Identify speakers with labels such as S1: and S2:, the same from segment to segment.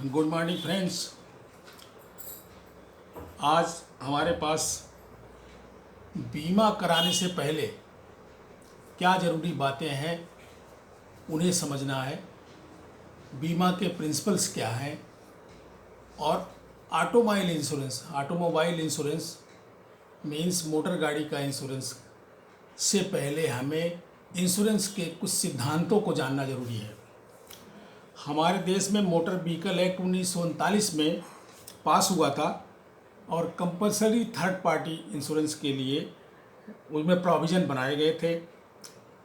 S1: Good morning friends. आज हमारे पास बीमा कराने से पहले क्या ज़रूरी बातें हैं उन्हें समझना है। बीमा के प्रिंसिपल्स क्या हैं और ऑटोमोबाइल इंश्योरेंस मीन्स मोटर गाड़ी का इंश्योरेंस से पहले हमें इंश्योरेंस के कुछ सिद्धांतों को जानना ज़रूरी है। हमारे देश में मोटर व्हीकल एक्ट 1939 में पास हुआ था और कंपलसरी थर्ड पार्टी इंश्योरेंस के लिए उसमें प्रोविज़न बनाए गए थे,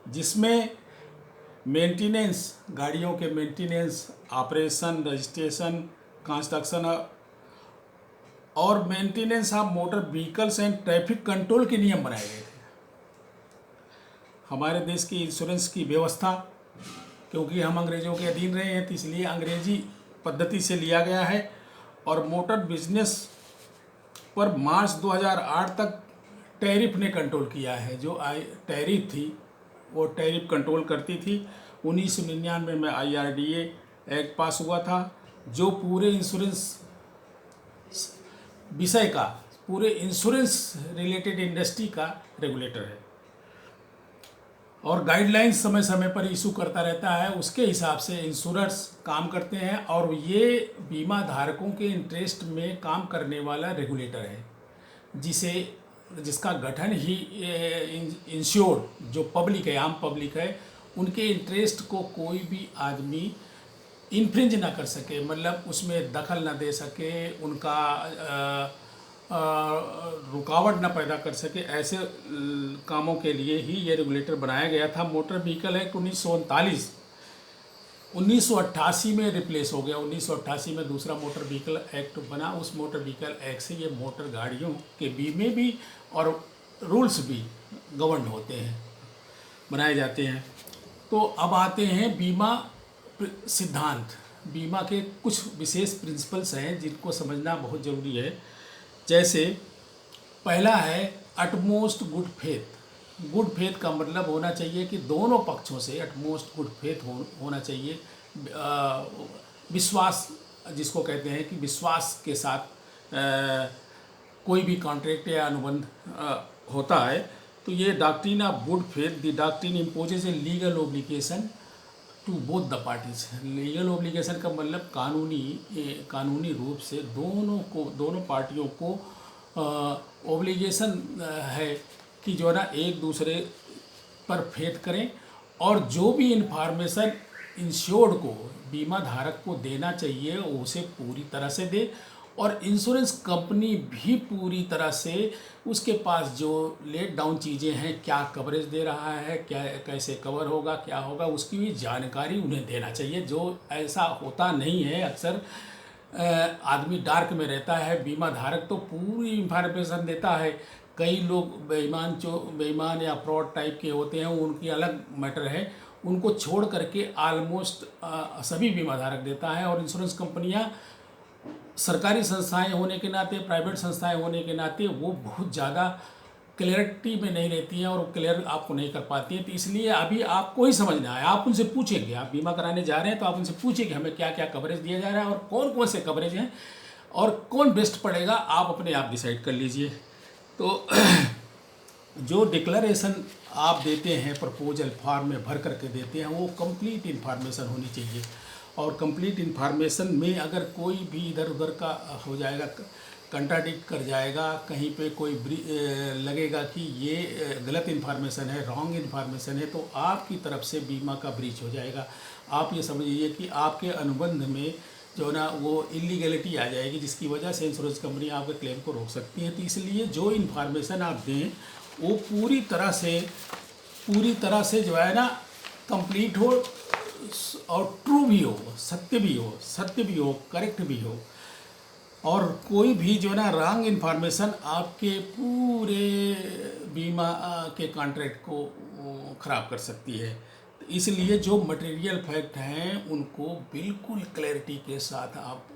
S1: जिसमें मेंटेनेंस, गाड़ियों के मेंटेनेंस, ऑपरेशन, रजिस्ट्रेशन, कंस्ट्रक्शन और maintenance of motor vehicles and traffic control के नियम बनाए गए थे। हमारे देश की इंश्योरेंस की व्यवस्था, क्योंकि हम अंग्रेज़ों के अधीन रहे हैं तो इसलिए अंग्रेजी पद्धति से लिया गया है और मोटर बिजनेस पर मार्च 2008 तक टैरिफ ने कंट्रोल किया है। जो टैरिफ थी वो टैरिफ कंट्रोल करती थी। 1999 में IRDA एक्ट पास हुआ था, जो पूरे इंश्योरेंस विषय का, पूरे इंश्योरेंस रिलेटेड इंडस्ट्री का रेगुलेटर है और गाइडलाइंस समय समय पर इशू करता रहता है। उसके हिसाब से इंश्योरर्स काम करते हैं और ये बीमा धारकों के इंटरेस्ट में काम करने वाला रेगुलेटर है, जिसका गठन ही इंश्योर्ड जो पब्लिक है, आम पब्लिक है, उनके इंटरेस्ट को कोई भी आदमी इन्फ्रिंज ना कर सके, मतलब उसमें दखल ना दे सके, उनका रुकावट न पैदा कर सके, ऐसे कामों के लिए ही ये रेगुलेटर बनाया गया था। मोटर व्हीकल एक्ट 1988 में रिप्लेस हो गया। 1988 में दूसरा मोटर व्हीकल एक्ट बना। उस मोटर व्हीकल एक्ट से ये मोटर गाड़ियों के बीमे भी और रूल्स भी गवर्न होते हैं, बनाए जाते हैं। तो अब आते हैं बीमा सिद्धांत। बीमा के कुछ विशेष प्रिंसिपल्स हैं जिनको समझना बहुत ज़रूरी है। जैसे पहला है utmost good faith. Good faith का मतलब होना चाहिए कि दोनों पक्षों से अटमोस्ट गुड फेथ होना चाहिए। विश्वास, जिसको कहते हैं कि विश्वास के साथ कोई भी कॉन्ट्रैक्ट या अनुबंध होता है, तो ये doctrine of good faith, the doctrine imposes a legal obligation to both the parties. Legal obligation का मतलब कानूनी रूप से दोनों पार्टियों को ओब्लिगेशन है कि जो ना एक दूसरे पर फेथ करें और जो भी इंफॉर्मेशन इंश्योर्ड को, बीमा धारक को देना चाहिए उसे पूरी तरह से दे और इंश्योरेंस कंपनी भी पूरी तरह से उसके पास जो लेट डाउन चीज़ें हैं, क्या कवरेज दे रहा है, क्या कैसे कवर होगा, क्या होगा, उसकी भी जानकारी उन्हें देना चाहिए। जो ऐसा होता नहीं है, अक्सर आदमी डार्क में रहता है। बीमा धारक तो पूरी इंफॉर्मेशन देता है। कई लोग बेईमान या फ्रॉड टाइप के होते हैं, उनकी अलग मैटर है। उनको छोड़ करके ऑलमोस्ट सभी बीमा धारक देता है। और इंश्योरेंस कंपनियाँ सरकारी संस्थाएं होने के नाते, प्राइवेट संस्थाएं होने के नाते वो बहुत ज़्यादा क्लियरिटी में नहीं रहती हैं और क्लियर आपको नहीं कर पाती हैं। तो इसलिए अभी आपको ही समझना है। आप उनसे पूछेंगे, आप बीमा कराने जा रहे हैं तो आप उनसे पूछेंगे हमें क्या क्या कवरेज दिया जा रहा है और कौन कौन से कवरेज हैं और कौन बेस्ट पड़ेगा, आप अपने आप डिसाइड कर लीजिए। तो जो डिक्लेरेशन आप देते हैं, प्रपोजल फॉर्म में भर करके देते हैं, वो कंप्लीट इन्फॉर्मेशन होनी चाहिए। और कंप्लीट इन्फॉर्मेशन में अगर कोई भी इधर उधर का हो जाएगा, कंट्राडिक्ट कर जाएगा, कहीं पे कोई लगेगा कि ये गलत इन्फॉर्मेशन है, रॉन्ग इन्फॉर्मेशन है, तो आपकी तरफ से बीमा का ब्रीच हो जाएगा। आप ये समझिए कि आपके अनुबंध में जो ना वो इलीगलिटी आ जाएगी, जिसकी वजह से इंश्योरेंस कंपनी आपके क्लेम को रोक सकती है। तो इसलिए जो इन्फॉर्मेशन आप दें वो पूरी तरह से जो है ना कंप्लीट हो और ट्रू भी हो, सत्य भी हो, करेक्ट भी हो। और कोई भी जो ना रॉन्ग इन्फॉर्मेशन आपके पूरे बीमा के कॉन्ट्रैक्ट को ख़राब कर सकती है। तो इसलिए जो मटेरियल फैक्ट हैं उनको बिल्कुल क्लैरिटी के साथ आप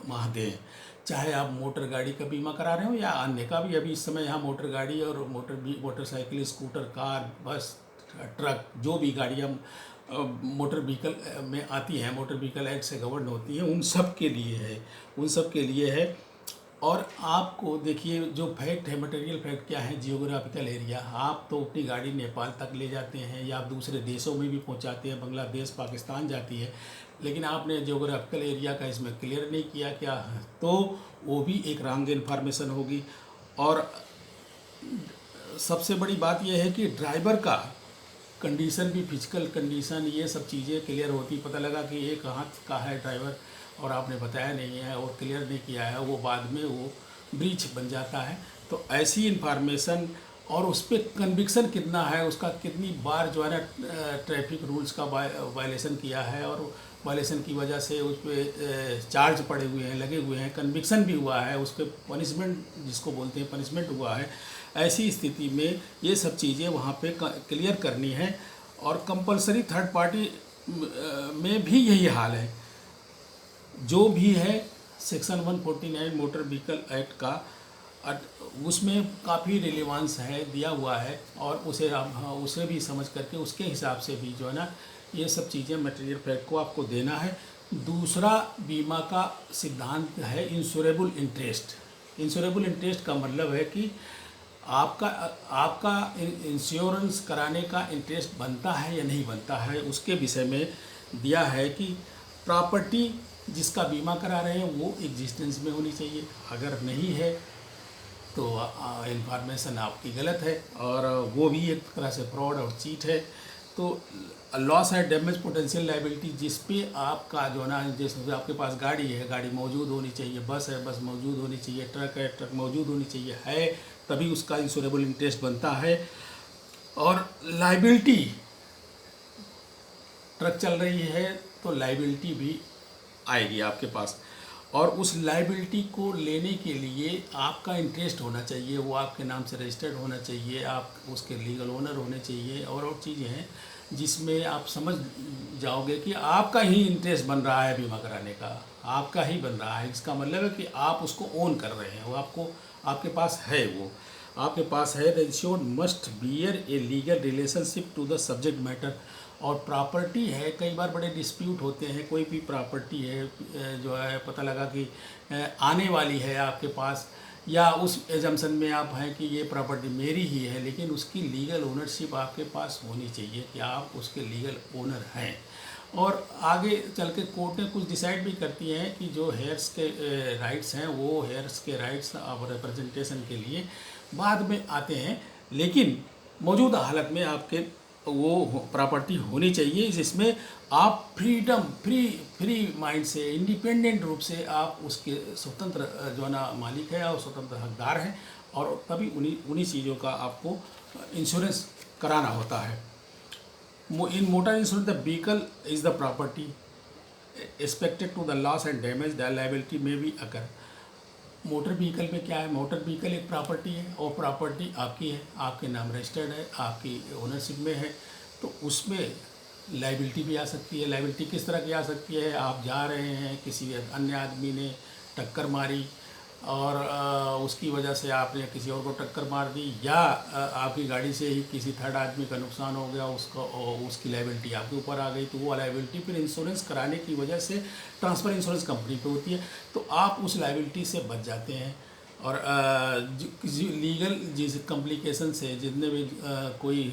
S1: वहाँ दें। चाहे आप मोटर गाड़ी का बीमा करा रहे हो या अन्य का भी। अभी इस समय यहाँ मोटर गाड़ी और मोटरसाइकिल, स्कूटर, कार, बस, ट्रक, जो भी गाड़ियाँ मोटर व्हीकल में आती हैं, मोटर व्हीकल एक्ट से गवर्न होती हैं, उन सब के लिए है, उन सब के लिए है। और आपको देखिए जो फैक्ट है, मटेरियल फैक्ट क्या है, जियोग्राफिकल एरिया, आप तो अपनी गाड़ी नेपाल तक ले जाते हैं या आप दूसरे देशों में भी पहुंचाते हैं, बांग्लादेश पाकिस्तान जाती है, लेकिन आपने जियोग्राफिकल एरिया का इसमें क्लियर नहीं किया क्या, तो वो भी एक रॉन्ग इन्फॉर्मेशन होगी। और सबसे बड़ी बात यह है कि ड्राइवर का कंडीशन भी, फिजिकल कंडीशन, ये सब चीज़ें क्लियर होती। पता लगा कि एक हाथ का है ड्राइवर और आपने बताया नहीं है और क्लियर नहीं किया है, वो बाद में वो ब्रीच बन जाता है। तो ऐसी इन्फॉर्मेशन और उस पर कन्विक्शन कितना है, उसका कितनी बार जो है ना ट्रैफिक रूल्स का वायलेशन किया है और वायलेशन की वजह से उस पर चार्ज पड़े हुए हैं, लगे हुए हैं, कन्विक्शन भी हुआ है, उस पर पनिशमेंट जिसको बोलते हैं पनिशमेंट हुआ है। ऐसी स्थिति में ये सब चीज़ें वहाँ पे क्लियर करनी है। और कंपलसरी थर्ड पार्टी में भी यही हाल है। जो भी है सेक्शन 149 मोटर व्हीकल एक्ट का, उसमें काफ़ी रिलेवेंस है, दिया हुआ है, और उसे भी समझ करके उसके हिसाब से भी जो है ना ये सब चीज़ें मटेरियल फैक्ट को आपको देना है। दूसरा बीमा का सिद्धांत है इंश्योरेबल इंटरेस्ट। इंश्योरेबल इंटरेस्ट का मतलब है कि आपका आपका इंश्योरेंस कराने का इंटरेस्ट बनता है या नहीं बनता है, उसके विषय में दिया है कि प्रॉपर्टी जिसका बीमा करा रहे हैं वो एग्जिस्टेंस में होनी चाहिए, अगर नहीं है तो इंफॉर्मेशन आपकी गलत है और वो भी एक तरह से फ्रॉड और चीट है। तो लॉस है डैमेज पोटेंशियल लाइबिलिटी, जिस पे आपका जो ना, जैसे आपके पास गाड़ी है, गाड़ी मौजूद होनी चाहिए, बस है, बस मौजूद होनी चाहिए, ट्रक है, ट्रक मौजूद होनी चाहिए, है तभी उसका इंश्योरेबल इंटरेस्ट बनता है। और लाइबिलिटी, ट्रक चल रही है तो लाइबिलिटी भी आएगी आपके पास, और उस लाइबिलिटी को लेने के लिए आपका इंटरेस्ट होना चाहिए, वो आपके नाम से रजिस्टर्ड होना चाहिए, आप उसके लीगल ओनर होने चाहिए, और चीज़ें हैं जिसमें आप समझ जाओगे कि आपका ही इंटरेस्ट बन रहा है बीमा कराने का, आपका ही बन रहा है। इसका मतलब है कि आप उसको ओन कर रहे हैं, वो आपके पास है, वो आपके पास है। The insured must bear a legal relationship to the subject matter. और प्रॉपर्टी है, कई बार बड़े डिस्प्यूट होते हैं, कोई भी प्रॉपर्टी है जो है पता लगा कि आने वाली है आपके पास, या उस एजम्पशन में आप हैं कि ये प्रॉपर्टी मेरी ही है, लेकिन उसकी लीगल ओनरशिप आपके पास होनी चाहिए कि आप उसके लीगल ओनर हैं। और आगे चल के कोर्टें कुछ डिसाइड भी करती हैं कि जो हेयर्स के राइट्स हैं, वो हेयर्स के राइट्स और रिप्रेजेंटेशन के लिए बाद में आते हैं, लेकिन मौजूदा हालत में आपके वो प्रॉपर्टी होनी चाहिए जिसमें आप फ्री माइंड से, इंडिपेंडेंट रूप से आप उसके स्वतंत्र जो ना मालिक है और स्वतंत्र हकदार हैं, और तभी उन्हीं चीज़ों का आपको इंश्योरेंस कराना होता है। In motor insurance the vehicle is the property expected to the loss and damage the liability में भी अगर। मोटर व्हीकल में क्या है, मोटर व्हीकल एक प्रॉपर्टी है और प्रॉपर्टी आपकी है, आपके नाम रजिस्टर्ड है, आपकी ओनरशिप में है, तो उसमें लाइबिलिटी भी आ सकती है। लाइबिलिटी किस तरह की आ सकती है, आप जा रहे हैं, किसी अन्य आदमी ने टक्कर मारी और उसकी वजह से आपने किसी और को टक्कर मार दी, या आपकी गाड़ी से ही किसी थर्ड आदमी का नुकसान हो गया, उसकी लाइबिलिटी आपके ऊपर आ गई, तो वो लाइबिलिटी फिर इंश्योरेंस कराने की वजह से ट्रांसफ़र इंश्योरेंस कंपनी पे होती है, तो आप उस लाइबिलिटी से बच जाते हैं। और लीगल जिस कॉम्प्लिकेशन से जितने भी कोई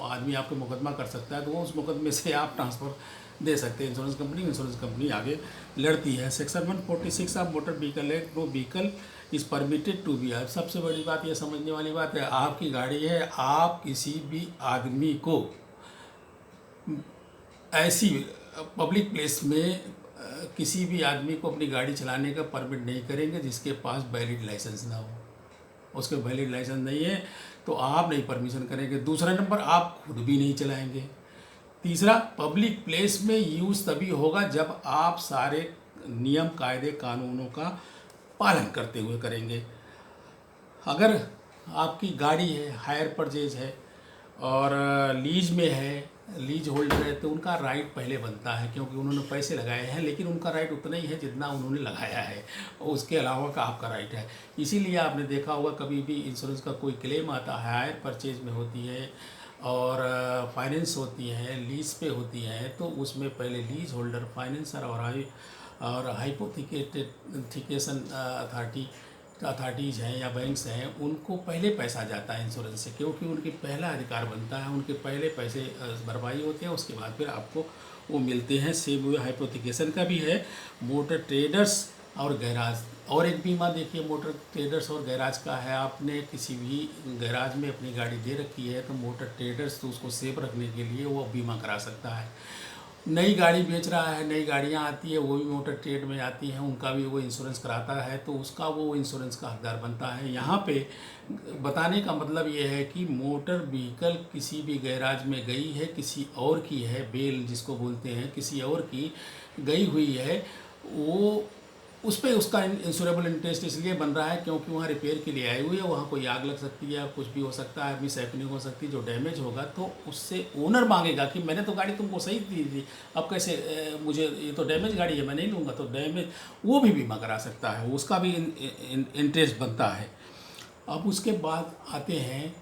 S1: आदमी आपको मुकदमा कर सकता है, तो वो उस मुकदमे से आप ट्रांसफ़र दे सकते हैं इंश्योरेंस कंपनी आगे लड़ती है। Section 146 of motor vehicle act, no vehicle is permitted to be. सबसे बड़ी बात ये समझने वाली बात है, आपकी गाड़ी है, आप किसी भी आदमी को ऐसी पब्लिक प्लेस में किसी भी आदमी को अपनी गाड़ी चलाने का परमिट नहीं करेंगे जिसके पास वैलिड लाइसेंस ना हो। उसके वैलिड लाइसेंस नहीं है तो आप नहीं परमिशन करेंगे। दूसरा नंबर, आप खुद भी नहीं चलाएंगे। तीसरा, पब्लिक प्लेस में यूज़ तभी होगा जब आप सारे नियम कायदे कानूनों का पालन करते हुए करेंगे। अगर आपकी गाड़ी है, हायर परचेज है और लीज में है, लीज होल्डर है, तो उनका राइट पहले बनता है क्योंकि उन्होंने पैसे लगाए हैं, लेकिन उनका राइट उतना ही है जितना उन्होंने लगाया है, उसके अलावा का आपका राइट है। इसीलिए आपने देखा होगा कभी भी इंश्योरेंस का कोई क्लेम आता है, हायर परचेज में होती है और फाइनेंस होती हैं, लीज पे होती हैं, तो उसमें पहले लीज होल्डर, फाइनेंसर और हाइपोथिकेशन अथॉरिटीज़ हैं या बैंक्स हैं, उनको पहले पैसा जाता है इंश्योरेंस से, क्योंकि उनके पहला अधिकार बनता है, उनके पहले पैसे भरपाई होते हैं, उसके बाद फिर आपको वो मिलते हैं। सेम हुए हाइपोथिकेशन का भी है। मोटर ट्रेडर्स और गैराज, और एक बीमा देखिए मोटर ट्रेडर्स और गैराज का है। आपने किसी भी गैराज में अपनी गाड़ी दे रखी है तो मोटर ट्रेडर्स तो उसको सेफ रखने के लिए वो बीमा करा सकता है। नई गाड़ी बेच रहा है, नई गाड़ियां आती है, वो भी मोटर ट्रेड में आती हैं, उनका भी वो इंश्योरेंस कराता है, तो उसका वो इंश्योरेंस का हकदार बनता है। यहाँ पे बताने का मतलब ये है कि मोटर व्हीकल किसी भी गैराज में गई है, किसी और की है, बेल जिसको बोलते हैं, किसी और की गई हुई है, वो उस पर उसका इंश्योरेबल इंटरेस्ट इसलिए बन रहा है क्योंकि वहाँ रिपेयर के लिए आई हुई है, वहाँ कोई आग लग सकती है, कुछ भी हो सकता है, मिस हैपनिंग हो सकती है, जो डैमेज होगा तो उससे ओनर मांगेगा कि मैंने तो गाड़ी तुमको सही दी थी, अब कैसे मुझे, ये तो डैमेज गाड़ी है, मैं नहीं लूँगा, तो डैमेज वो भी बीमा करा सकता है, उसका भी इंटरेस्ट बनता है। अब उसके बाद आते हैं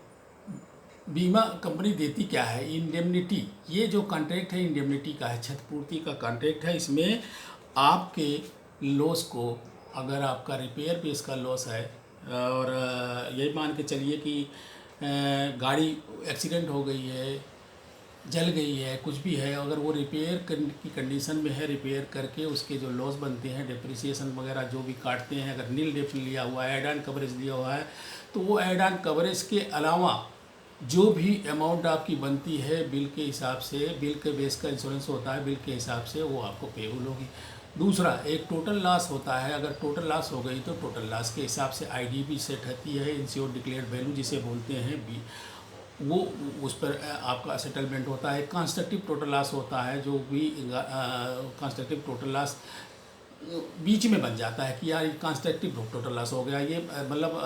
S1: बीमा कंपनी देती क्या है, इंडेमनिटी। ये जो कॉन्ट्रैक्ट है इंडेमनिटी का है, क्षतिपूर्ति का कॉन्ट्रैक्ट है। इसमें आपके लॉस को, अगर आपका रिपेयर पे इसका लॉस है और यही मान के चलिए कि गाड़ी एक्सीडेंट हो गई है, जल गई है, कुछ भी है, अगर वो रिपेयर की कंडीशन में है, रिपेयर करके उसके जो लॉस बनते हैं, डेप्रिसिएशन वगैरह जो भी काटते हैं, अगर नील डेप लिया हुआ है, एड ऑन कवरेज लिया हुआ है, तो वो एड ऑन कवरेज के अलावा जो भी अमाउंट आपकी बनती है बिल के हिसाब से, बिल के बेस का इंश्योरेंस होता है, बिल के हिसाब से वो आपको पेबल होगी। दूसरा एक टोटल लॉस होता है, अगर टोटल लॉस हो गई तो टोटल लॉस के हिसाब से आईडीवी सेट होती है, इंश्योर्ड डिक्लेयर्ड वैल्यू जिसे बोलते हैं, वो उस पर आपका सेटलमेंट होता है। कंस्ट्रक्टिव टोटल लॉस होता है, जो भी कंस्ट्रक्टिव टोटल लॉस बीच में बन जाता है कि यार कंस्ट्रक्टिव टोटल लॉस हो गया, ये मतलब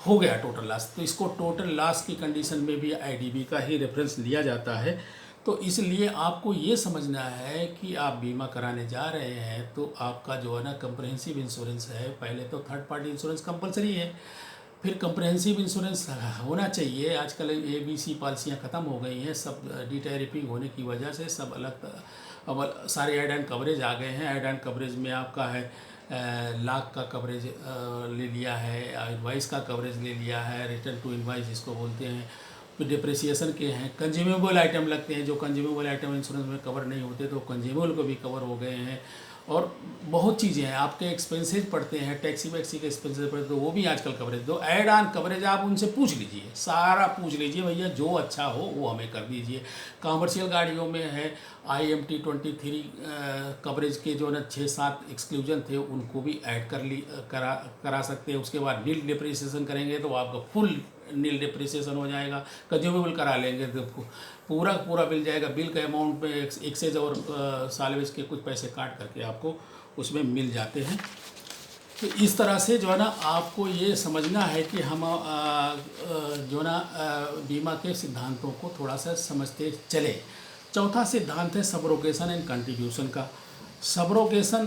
S1: हो गया टोटल लॉस, तो इसको टोटल लॉस की कंडीशन में भी आईडीबी का ही रेफरेंस लिया जाता है। तो इसलिए आपको ये समझना है कि आप बीमा कराने जा रहे हैं तो आपका जो है ना कम्प्रहेंसिव इंश्योरेंस है, पहले तो थर्ड पार्टी इंश्योरेंस कंपलसरी है, फिर कम्प्रहेंसिव इंश्योरेंस होना चाहिए। आजकल ABC पॉलिसियाँ ख़त्म हो गई हैं, सब डी-टैरिफिंग होने की वजह से सब अलग अब सारे एड एंड कवरेज आ गए हैं। एड एंड कवरेज में आपका है लाख का कवरेज ले लिया है, इनवाइस का कवरेज ले लिया है, रिटर्न टू इनवाइस जिसको बोलते हैं, फिर डिप्रिसिएशन के हैं, कंज्यूमेबल आइटम लगते हैं, जो कंज्यूमेबल आइटम इंश्योरेंस में कवर नहीं होते तो कंज्यूमेबल को भी कवर हो गए हैं, और बहुत चीज़ें हैं। आपके एक्सपेंसेज पड़ते हैं, टैक्सी वैक्सी के एक्सपेंसेज पड़ते हैं, तो वो भी आजकल कवरेज दो। ऐड ऑन कवरेज आप उनसे पूछ लीजिए, सारा पूछ लीजिए, भैया जो अच्छा हो वो हमें कर दीजिए। कॉमर्शियल गाड़ियों में है IMT 23 कवरेज के जो ना 6-7 एक्सक्लूजन थे उनको भी ऐड करा सकते हैं। उसके बाद नील डिप्रिसिएशन करेंगे तो आपका फुल नील डिप्रिसिएशन हो जाएगा। कंज्यूमेबल करा लेंगे तो पूरा मिल जाएगा, बिल के अमाउंट में एक्सेज और सालवेज के कुछ पैसे काट करके आपको उसमें मिल जाते हैं। तो इस तरह से जो है ना आपको ये समझना है कि हम जो ना बीमा के सिद्धांतों को थोड़ा सा समझते चले। चौथा सिद्धांत है सबरोगेशन एंड कंट्रीब्यूशन का। सबरोगेशन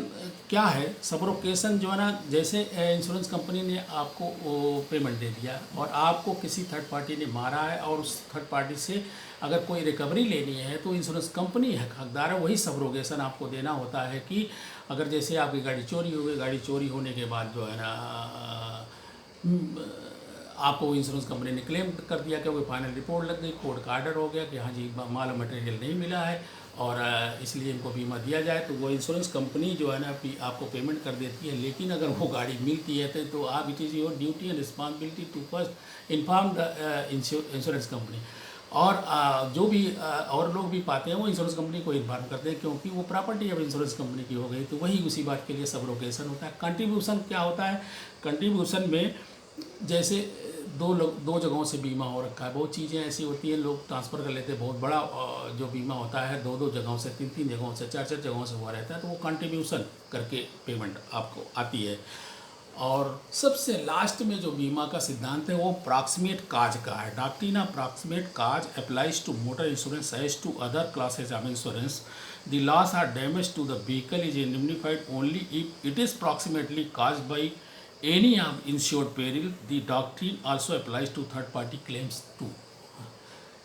S1: क्या है? सबरोगेशन जो है ना, जैसे इंश्योरेंस कंपनी ने आपको पेमेंट दे दिया और आपको किसी थर्ड पार्टी ने मारा है और उस थर्ड पार्टी से अगर कोई रिकवरी लेनी है तो इंश्योरेंस कंपनी हकदार है, वही सबरोगेशन आपको देना होता है। कि अगर जैसे आपकी गाड़ी चोरी हो गई, गाड़ी चोरी होने के बाद जो है ना आपको इंश्योरेंस कंपनी ने क्लेम कर दिया कि कोई फाइनल रिपोर्ट लग गई, कोर्ट का आर्डर हो गया कि हाँ जी माल मटेरियल नहीं मिला है और इसलिए इनको बीमा दिया जाए, तो वो इंश्योरेंस कंपनी जो है ना आपको पेमेंट कर देती है। लेकिन अगर वो गाड़ी मिलती है तो आप, it is your duty and responsibility to first inform the insurance company. और जो भी और लोग भी पाते हैं वो इंश्योरेंस कंपनी को इन्फॉर्म करते हैं, क्योंकि वो प्रॉपर्टी अब इंश्योरेंस कंपनी की हो गई, तो वही उसी बात के लिए सबरोगेशन होता है। कंट्रीब्यूशन क्या होता है? कंट्रीब्यूशन में जैसे दो जगहों से बीमा हो रखा है, बहुत चीज़ें ऐसी होती हैं, लोग ट्रांसफ़र कर लेते हैं, बहुत बड़ा जो बीमा होता है 2 जगहों से, 3 जगहों से, 4 जगहों से हुआ रहता है, तो वो कंट्रीब्यूशन करके पेमेंट आपको आती है। और सबसे लास्ट में जो बीमा का सिद्धांत है वो प्रॉक्सिमेट काज का है। Doctrine of proximate cause applies to motor insurance as to other classes of insurance. The loss or damage to the vehicle is indemnified only if it is proximately caused by any of insured peril. The doctrine also applies to third party claims too.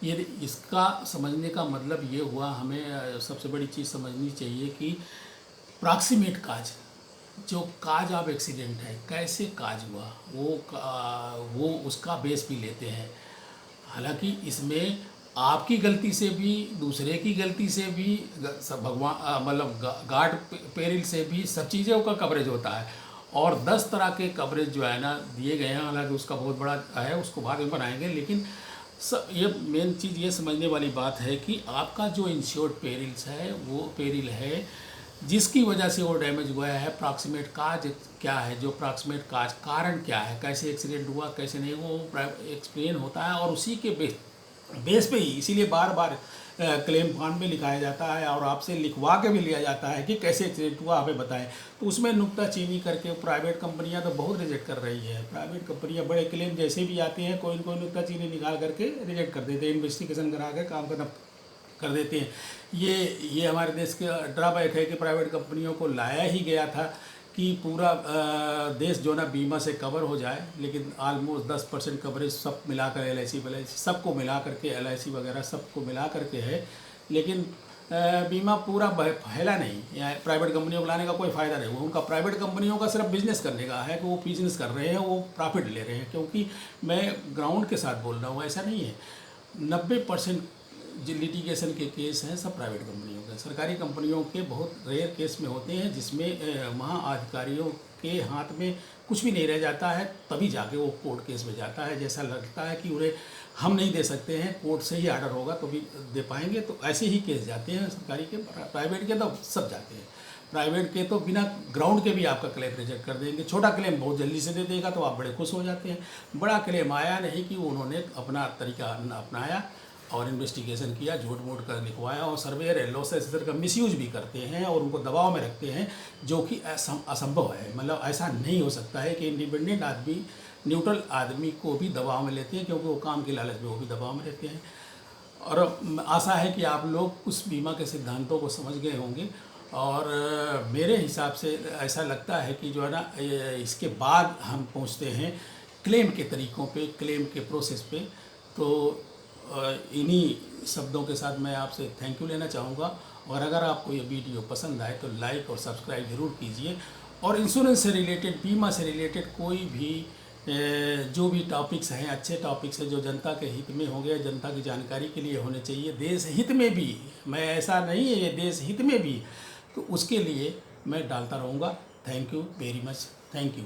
S1: ये इसका समझने का मतलब ये हुआ, हमें सबसे बड़ी चीज़ समझनी चाहिए कि प्रॉक्सिमेट काज, जो काज ऑफ एक्सीडेंट है, कैसे काज हुआ, वो उसका बेस भी लेते हैं। हालांकि इसमें आपकी गलती से भी, दूसरे की गलती से भी, सब भगवान मतलब गार्ड पेरिल से भी, सब चीज़ों का कवरेज होता है। और 10 तरह के कवरेज जो है ना दिए गए हैं, हालांकि उसका बहुत बड़ा है, उसको बाद में बनाएंगे। लेकिन ये मेन चीज़ ये समझने वाली बात है कि आपका जो इंश्योर्ड पेरिल्स है वो पेरिल है जिसकी वजह से वो डैमेज हुआ है। प्रॉक्सिमेट काज क्या है, जो प्रॉक्सिमेट काज कारण क्या है, कैसे एक्सीडेंट हुआ कैसे नहीं, वो एक्सप्लेन होता है। और उसी के बेस पे ही, इसीलिए बार बार क्लेम फॉर्म में लिखाया जाता है और आपसे लिखवा के भी लिया जाता है कि कैसे एक्सीडेंट हुआ हमें बताएं। तो उसमें नुक्ताचीनी करके प्राइवेट कंपनियां तो बहुत रिजेक्ट कर रही है। प्राइवेट कंपनियां बड़े क्लेम जैसे भी आते हैं कोई न कोई नुक्ताचीनी निकाल करके रिजेक्ट कर देते हैं, इन्वेस्टिगेशन करा के काम करना कर देते हैं। ये हमारे देश का ड्राबैक है कि प्राइवेट कंपनियों को लाया ही गया था कि पूरा देश जो ना बीमा से कवर हो जाए, लेकिन ऑलमोस्ट 10% कवरेज सब मिलाकर LIC सबको मिला करके, LIC वगैरह सबको मिला करके है। लेकिन बीमा पूरा फैला नहीं, या प्राइवेट कंपनियों को लाने का कोई फ़ायदा नहीं हुआ। उनका प्राइवेट कंपनियों का सिर्फ बिजनेस करने का है कि वो बिजनेस कर रहे हैं, वो प्रॉफिट ले रहे हैं। क्योंकि मैं ग्राउंड के साथ बोल रहा हूँ, ऐसा नहीं है। 90% जो लिटिगेशन के केस हैं सब प्राइवेट कंपनियों के। सरकारी कंपनियों के बहुत रेयर केस में होते हैं जिसमें वहाँ अधिकारियों के हाथ में कुछ भी नहीं रह जाता है, तभी जाके वो कोर्ट केस में जाता है। जैसा लगता है कि उन्हें हम नहीं दे सकते हैं, कोर्ट से ही आर्डर होगा तो भी दे पाएंगे, तो ऐसे ही केस जाते हैं सरकारी के। प्राइवेट के तो सब जाते हैं। प्राइवेट के तो बिना ग्राउंड के भी आपका क्लेम रिजेक्ट कर देंगे। छोटा क्लेम बहुत जल्दी से दे देगा तो आप बड़े खुश हो जाते हैं। बड़ा क्लेम आया नहीं कि उन्होंने अपना तरीका अपनाया और इन्वेस्टिगेशन किया, झूठ मूठ कर लिखवाया, और सर्वेयर लॉस असेसर का मिसयूज भी करते हैं और उनको दबाव में रखते हैं, जो कि असंभव है। मतलब ऐसा नहीं हो सकता है कि इंडिपेंडेंट आदमी, न्यूट्रल आदमी को भी दबाव में लेते हैं, क्योंकि वो काम के लालच में वो भी दबाव में रहते हैं। और आशा है कि आप लोग उस बीमा के सिद्धांतों को समझ गए होंगे। और मेरे हिसाब से ऐसा लगता है कि जो है ना, इसके बाद हम पहुंचते हैं क्लेम के तरीक़ों पे, क्लेम के प्रोसेस पे। तो इन्हीं शब्दों के साथ मैं आपसे थैंक यू लेना चाहूँगा। और अगर आपको ये वीडियो पसंद आए तो लाइक और सब्सक्राइब ज़रूर कीजिए। और इंश्योरेंस से रिलेटेड, बीमा से रिलेटेड कोई भी जो भी टॉपिक्स हैं, अच्छे टॉपिक्स हैं जो जनता के हित में होंगे, जनता की जानकारी के लिए होने चाहिए, देश हित में भी, मैं ऐसा नहीं है, ये देश हित में भी, तो उसके लिए मैं डालता रहूँगा। Thank you very much. Thank you.